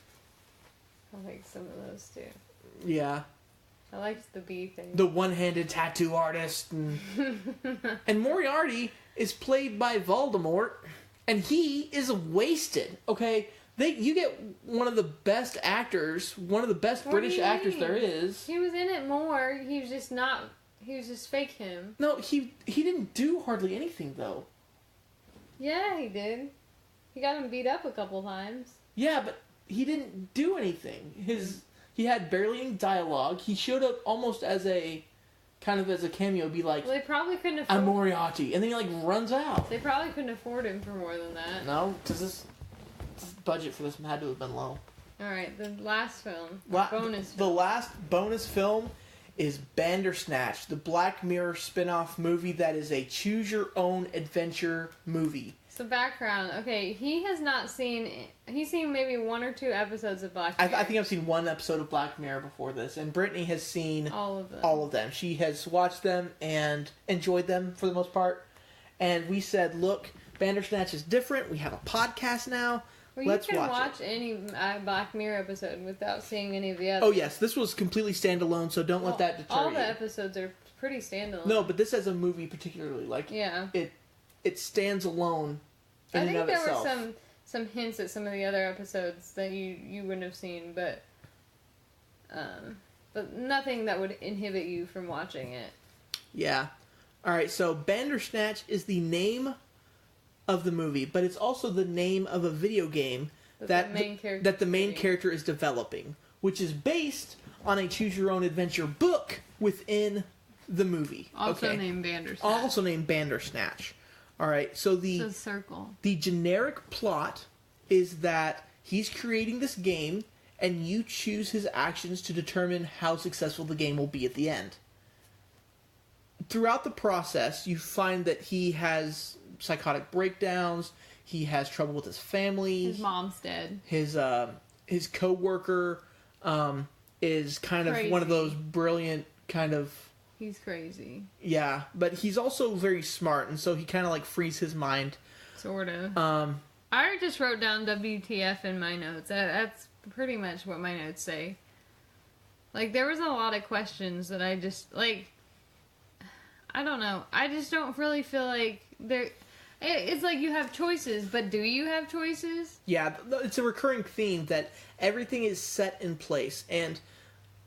I like some of those too. Yeah. I liked the bee thing. The one-handed tattoo artist. And Moriarty is played by Voldemort, and he is wasted, okay? You get one of the best actors, one of the best British actors there is. He was in it more. He was just fake him. No, he didn't do hardly anything, though. Yeah, he did. He got him beat up a couple times. Yeah, but he didn't do anything. He had barely any dialogue. He showed up almost as a kind of as a cameo, be like, Well, they probably couldn't I'm afford... Moriarty. And then he, like, runs out. They probably couldn't afford him for more than that. No, because this budget for this had to have been low. Alright, the last film. The last bonus film is Bandersnatch, the Black Mirror spin-off movie that is a choose-your-own-adventure movie. So background, okay, he has not seen... He's seen maybe 1 or 2 episodes of Black Mirror. I think I've seen 1 episode of Black Mirror before this, and Brittany has seen all of them. All of them. She has watched them and enjoyed them for the most part. And we said, look, Bandersnatch is different. We have a podcast now. Well, Let's you can watch watch any Black Mirror episode without seeing any of the others. Oh, yes. This was completely standalone, so don't let that deter you. All the episodes are pretty standalone. No, but this as a movie particularly. Like, yeah. It stands alone in I think and of there itself. were some hints at some of the other episodes that you wouldn't have seen, but nothing that would inhibit you from watching it. Yeah. Alright, so Bandersnatch is the name of the movie, but it's also the name of a video game that the main character is developing, which is based on a choose-your-own-adventure book within the movie. Also named Bandersnatch. Also named Bandersnatch. Alright, so it's a circle. The generic plot is that he's creating this game, and you choose his actions to determine how successful the game will be at the end. Throughout the process, you find that he has psychotic breakdowns, he has trouble with his family. His mom's dead. His co-worker is kind of one of those brilliant kind of... He's crazy. Yeah, but he's also very smart, and so he kind of like frees his mind. Sort of. I just wrote down WTF in my notes. That's pretty much what my notes say. Like, there was a lot of questions that I just, like... I don't know. I just don't really feel like there... It's like you have choices, but do you have choices? Yeah, it's a recurring theme that everything is set in place. And,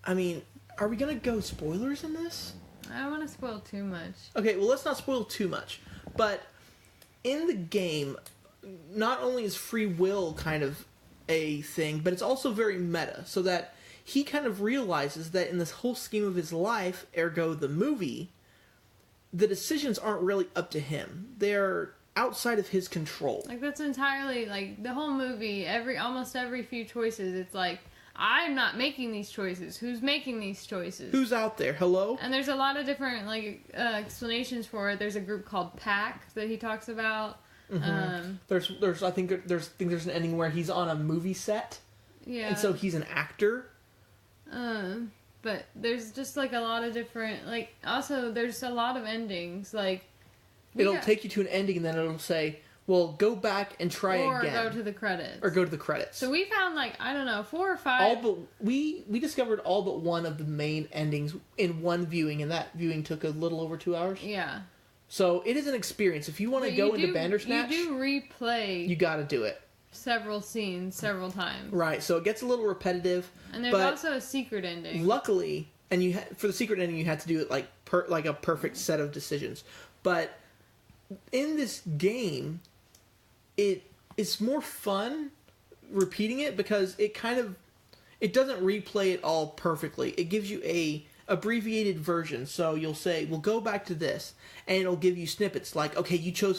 I mean, are we going to go spoilers in this? I don't want to spoil too much. Okay, well, let's not spoil too much. But in the game, not only is free will kind of a thing, but it's also very meta. So that he kind of realizes that in this whole scheme of his life, ergo the movie, the decisions aren't really up to him. They're outside of his control. Like, that's entirely, like, the whole movie, almost every few choices, it's like, I'm not making these choices. Who's making these choices? Who's out there? Hello? And there's a lot of different, like, explanations for it. There's a group called Pack that he talks about. Mm-hmm. I think there's an ending where he's on a movie set. Yeah. And so he's an actor. But there's just, like, a lot of different, like, also there's a lot of endings, like... It'll take you to an ending and then it'll say, well, go back and try again. Or go to the credits. Or go to the credits. So we found, like, I don't know, 4 or 5... We discovered all but one of the main endings in one viewing, and that viewing took a little over 2 hours. Yeah. So it is an experience. If you want to go into Bandersnatch... You do replay... You gotta do it. Several scenes, several times. Right, so it gets a little repetitive. And there's also a secret ending. Luckily, and for the secret ending, you had to do it like a perfect set of decisions. But in this game, it's more fun repeating it because it doesn't replay it all perfectly. It gives you a abbreviated version. So you'll say, "Well, go back to this," and it'll give you snippets like, "Okay, you chose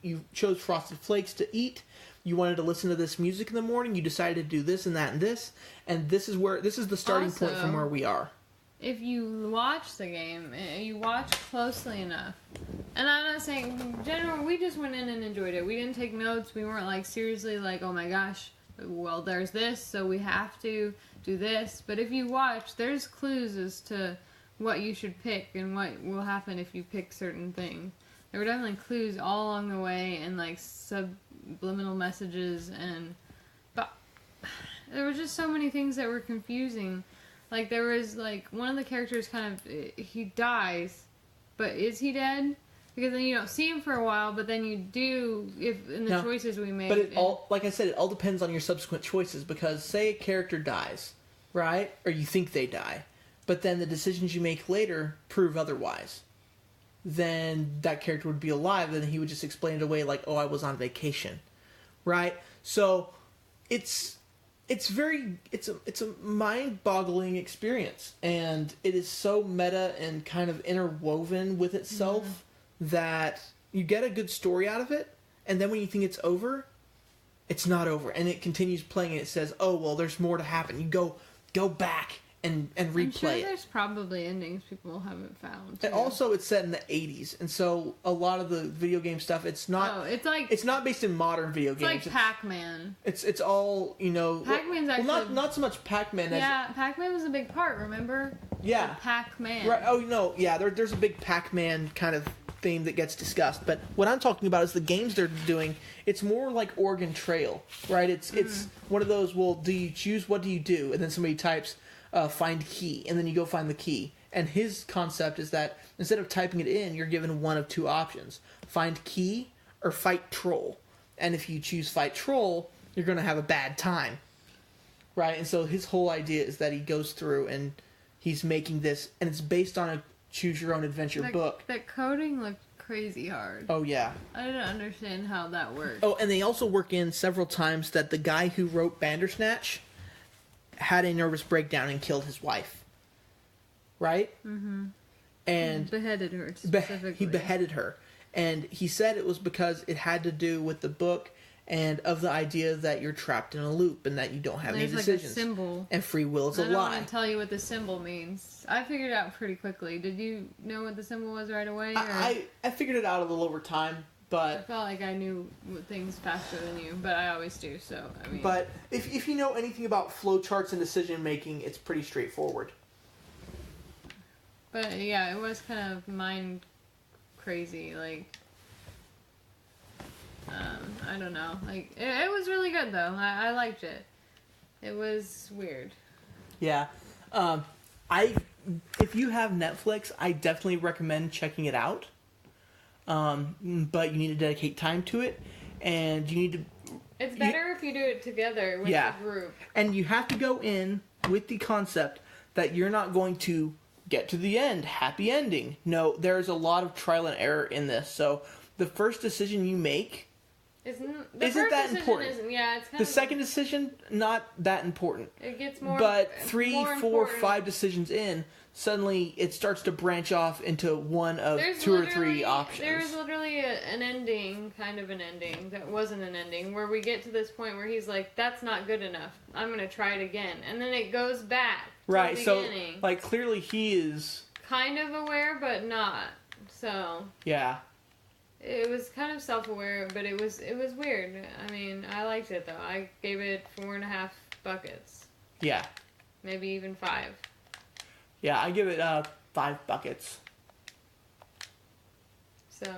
you chose frosted flakes to eat. You wanted to listen to this music in the morning. You decided to do this and that and this, and this is the starting point from where we are." If you watch the game, you watch closely enough, and I'm not saying in general, we just went in and enjoyed it. We didn't take notes. We weren't like seriously like, oh my gosh, well there's this, so we have to do this. But if you watch, there's clues as to what you should pick and what will happen if you pick certain things. There were definitely clues all along the way and like subliminal messages, but there were just so many things that were confusing. Like, there was, like, one of the characters he dies, but is he dead? Because then you don't see him for a while, but then you do in the choices we made. But like I said, it all depends on your subsequent choices, because say a character dies, right? Or you think they die, but then the decisions you make later prove otherwise. Then that character would be alive, and he would just explain it away like, oh, I was on vacation, right? So, it's it's a mind-boggling experience, and it is so meta and kind of interwoven with itself that you get a good story out of it, and then when you think it's over, it's not over, and it continues playing, and it says, "Oh well, there's more to happen." You go back and replay I'm sure it. There's probably endings people haven't found. And also, it's set in the 80s, and so a lot of the video game stuff, it's not. Oh, it's not based in modern video games. It's like Pac-Man. It's all, you know. Pac-Man's actually not so much Pac-Man as. Yeah, Pac-Man was a big part. Remember? Yeah. Like Pac-Man. Right. Oh no. Yeah. There's a big Pac-Man kind of theme that gets discussed, but what I'm talking about is the games they're doing. It's more like Oregon Trail, right? It's one of those. Well, do you choose? What do you do? And then somebody types. Find key, and then you go find the key. And his concept is that instead of typing it in, you're given one of two options: find key or fight troll. And if you choose fight troll, you're going to have a bad time, right? And so his whole idea is that he goes through and he's making this, and it's based on a choose your own adventure book. That coding looked crazy hard. Oh yeah. I didn't understand how that worked. Oh, and they also work in several times that the guy who wrote Bandersnatch had a nervous breakdown and killed his wife. Right? Mm-hmm. And beheaded her specifically. He beheaded her. And he said it was because it had to do with the book and of the idea that you're trapped in a loop and that you don't have any decisions. Like a symbol. And free will is a lie. I don't want to tell you what the symbol means. I figured it out pretty quickly. Did you know what the symbol was right away? I figured it out a little over time. But I felt like I knew things faster than you, but I always do, so, I mean... But if you know anything about flowcharts and decision-making, it's pretty straightforward. But, yeah, it was kind of mind crazy, like... I don't know. Like, it was really good, though. I liked it. It was weird. Yeah. If you have Netflix, I definitely recommend checking it out. But you need to dedicate time to it, and you need to... It's better if you do it together with a group. And you have to go in with the concept that you're not going to get to the end, happy ending. No, there's a lot of trial and error in this, so the first decision you make isn't that important. It's kind the second decision, not that important. It gets more... But 3, more 4, important. 5 decisions in, suddenly it starts to branch off into one of 2 or 3 options. There's literally an ending, kind of an ending, that wasn't an ending, where we get to this point where he's like, that's not good enough. I'm going to try it again. And then it goes back to the beginning. So, like, clearly he is... kind of aware, but not. So... Yeah. It was kind of self-aware, but it was weird. I mean, I liked it, though. I gave it 4.5 buckets. Yeah. Maybe even 5. Yeah, I give it 5 buckets. So,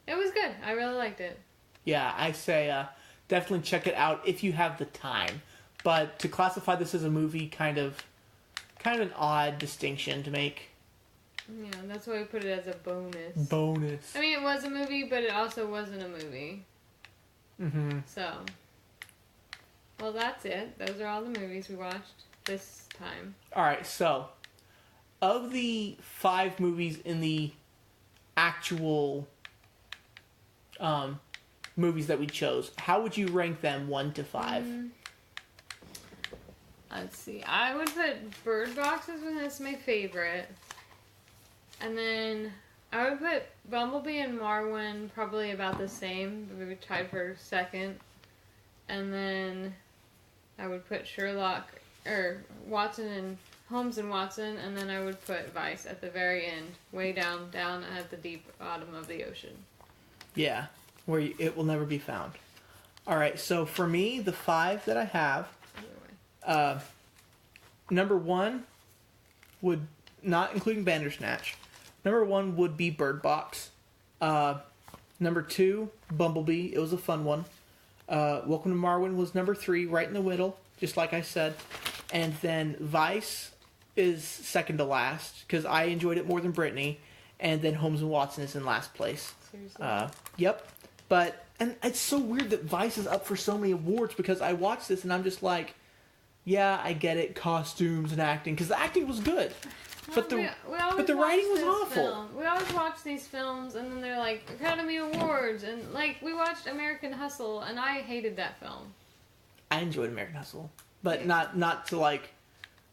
it was good. I really liked it. Yeah, I say definitely check it out if you have the time. But to classify this as a movie, kind of an odd distinction to make. Yeah, that's why we put it as a bonus. Bonus. I mean, it was a movie, but it also wasn't a movie. Mm-hmm. So, well, that's it. Those are all the movies we watched this time. Alright, so, of the 5 movies in the actual movies that we chose, how would you rank them 1 to 5? Let's see. I would put Birdbox as my favorite. And then I would put Bumblebee and Marwen probably about the same. We would tied for second. And then I would put Watson and Holmes and Watson. And then I would put Vice at the very end. Way down at the deep bottom of the ocean. Yeah, where it will never be found. Alright, so for me, the 5 that I have... number 1 would, not including Bandersnatch, number 1 would be Birdbox. Number 2, Bumblebee. It was a fun one. Welcome to Marwen was number 3, right in the middle, just like I said. And then Vice is second to last, because I enjoyed it more than Brittany. And then Holmes and Watson is in last place. Seriously? Yep. And it's so weird that Vice is up for so many awards, because I watched this and I'm just like, yeah, I get it, costumes and acting, because the acting was good. But the writing was awful. We always watch these films, and then they're like, Academy Awards, and like, we watched American Hustle, and I hated that film. I enjoyed American Hustle, but not to like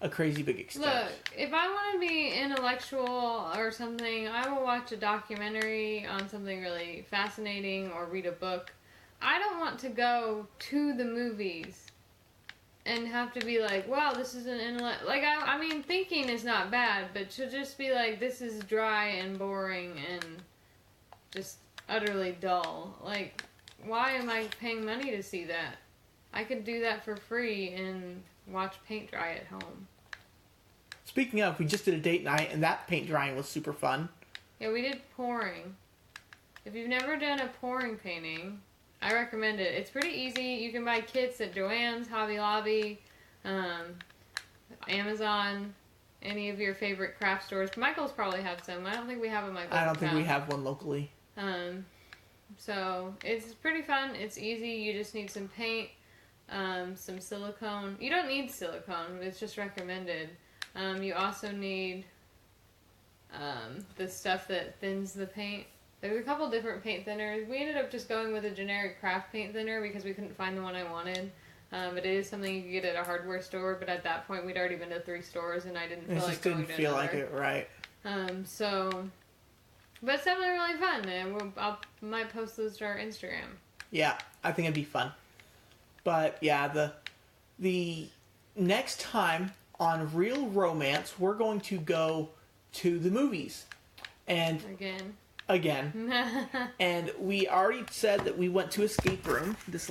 a crazy big extent. Look, if I want to be intellectual or something, I will watch a documentary on something really fascinating or read a book. I don't want to go to the movies and have to be like, wow, this is an intellect. Like, I mean, thinking is not bad, but to just be like, this is dry and boring and just utterly dull. Like, why am I paying money to see that? I could do that for free and watch paint dry at home. Speaking of, we just did a date night, and that paint drying was super fun. Yeah, we did pouring. If you've never done a pouring painting, I recommend it. It's pretty easy. You can buy kits at Joann's, Hobby Lobby, Amazon, any of your favorite craft stores. Michael's probably have some. I don't think we have a Michael's. I don't think we have one locally. So it's pretty fun. It's easy. You just need some paint, some silicone. You don't need silicone. It's just recommended. You also need the stuff that thins the paint. There's a couple different paint thinners. We ended up just going with a generic craft paint thinner because we couldn't find the one I wanted. But it is something you can get at a hardware store. But at that point, we'd already been to 3 stores, and I didn't feel like going to another. It just didn't feel like it, right? But it's definitely really fun, and I might post those to our Instagram. Yeah, I think it'd be fun. But yeah, the next time on Real Romance, we're going to go to the movies, and again. And we already said that we went to Escape Room this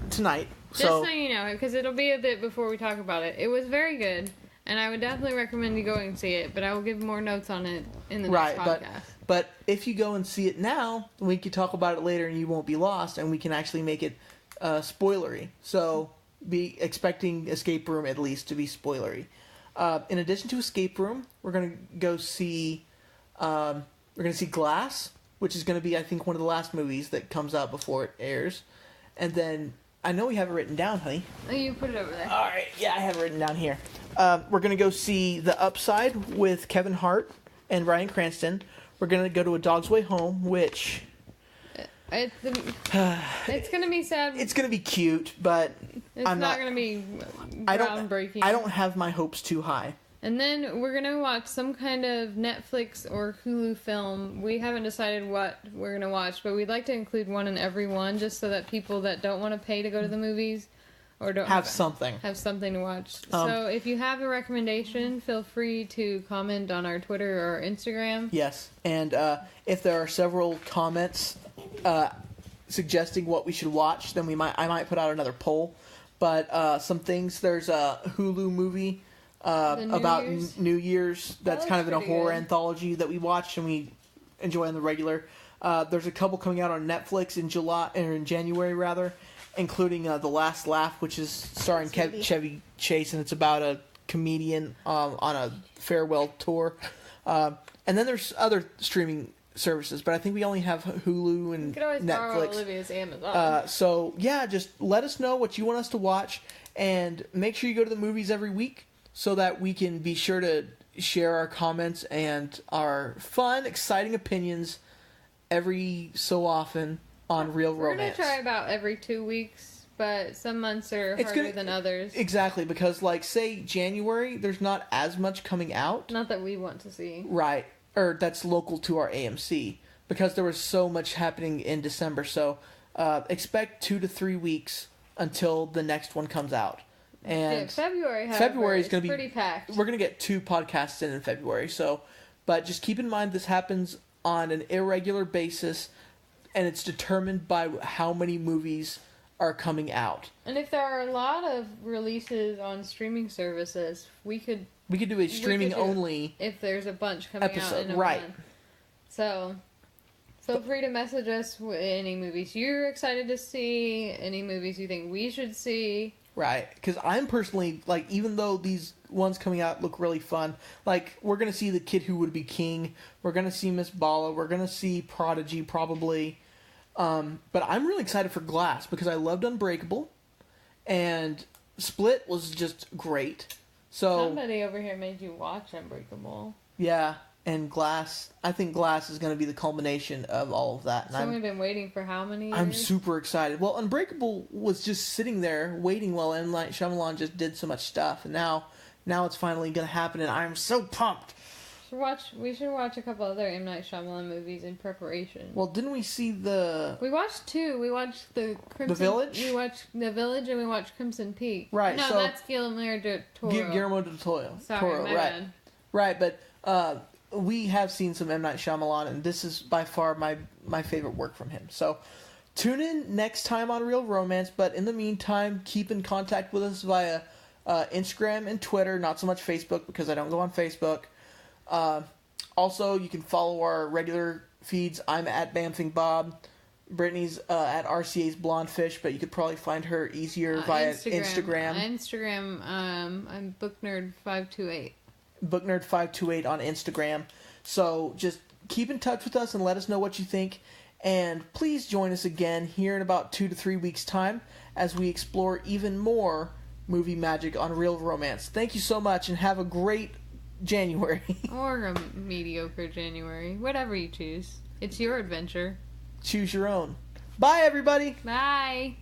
tonight. Just so you know, because it'll be a bit before we talk about it. It was very good, and I would definitely recommend you going and see it, but I will give more notes on it in the next podcast. But if you go and see it now, we can talk about it later and you won't be lost, and we can actually make it spoilery. So be expecting Escape Room at least to be spoilery. In addition to Escape Room, we're going to go see... we're going to see Glass, which is going to be, I think, one of the last movies that comes out before it airs. And then, I know we have it written down, honey. Oh, you put it over there. All right, yeah, I have it written down here. We're going to go see The Upside with Kevin Hart and Bryan Cranston. We're going to go to A Dog's Way Home, which... It's going to be sad. It's going to be cute, but it's not going to be groundbreaking. I don't have my hopes too high. And then we're going to watch some kind of Netflix or Hulu film. We haven't decided what we're going to watch, but we'd like to include one in every one just so that people that don't want to pay to go to the movies or don't have something to watch. So if you have a recommendation, feel free to comment on our Twitter or Instagram. Yes, and if there are several comments suggesting what we should watch, then I might put out another poll. But some things, there's a Hulu movie about New Year's that's kind of in a horror anthology that we watch and we enjoy on the regular. There's a couple coming out on Netflix in January rather, including The Last Laugh, which is starring Chevy Chase, and it's about a comedian on a farewell tour. And then there's other streaming services, but I think we only have Hulu and you could always Netflix. Borrow Olivia's Amazon. So yeah, just let us know what you want us to watch, and make sure you go to the movies every week, so that we can be sure to share our comments and our fun, exciting opinions every so often on Real Romance. We're going to try about every 2 weeks, but some months are harder than others. Exactly, because like, say, January, there's not as much coming out. Not that we want to see. Right, or that's local to our AMC, because there was so much happening in December, so expect 2 to 3 weeks until the next one comes out. And February is going to be pretty packed. We're going to get 2 podcasts in February, but just keep in mind this happens on an irregular basis, and it's determined by how many movies are coming out. And if there are a lot of releases on streaming services, we could do a streaming only if there's a bunch coming out in a month. So feel free to message us with any movies you're excited to see, any movies you think we should see. Right, because I'm personally, like, even though these ones coming out look really fun, like, we're going to see The Kid Who Would Be King, we're going to see Miss Bala, we're going to see Prodigy, probably, but I'm really excited for Glass, because I loved Unbreakable, and Split was just great, so... Somebody over here made you watch Unbreakable. Yeah, and Glass. I think Glass is going to be the culmination of all of that. And So we've been waiting for how many years? I'm super excited. Well, Unbreakable was just sitting there waiting while M. Night Shyamalan just did so much stuff, and now it's finally going to happen, and I'm so pumped. We should watch a couple other M. Night Shyamalan movies in preparation. Well, didn't we see the... We watched two. We watched The Village? We watched The Village, and we watched Crimson Peak. Right, No, so... that's Guillermo del Toro. Guillermo del Toro. Sorry, my bad. Right, but we have seen some M. Night Shyamalan, and this is by far my favorite work from him. So tune in next time on Real Romance, but in the meantime, keep in contact with us via Instagram and Twitter, not so much Facebook because I don't go on Facebook. Also, you can follow our regular feeds. I'm at Bamfing Bob. Brittany's at RCA's Blondefish, but you could probably find her easier via Instagram. I'm BookNerd528. BookNerd528 on Instagram. So just keep in touch with us and let us know what you think. And please join us again here in about 2 to 3 weeks' time as we explore even more movie magic on Real Romance. Thank you so much and have a great January. Or a mediocre January. Whatever you choose. It's your adventure. Choose your own. Bye, everybody. Bye.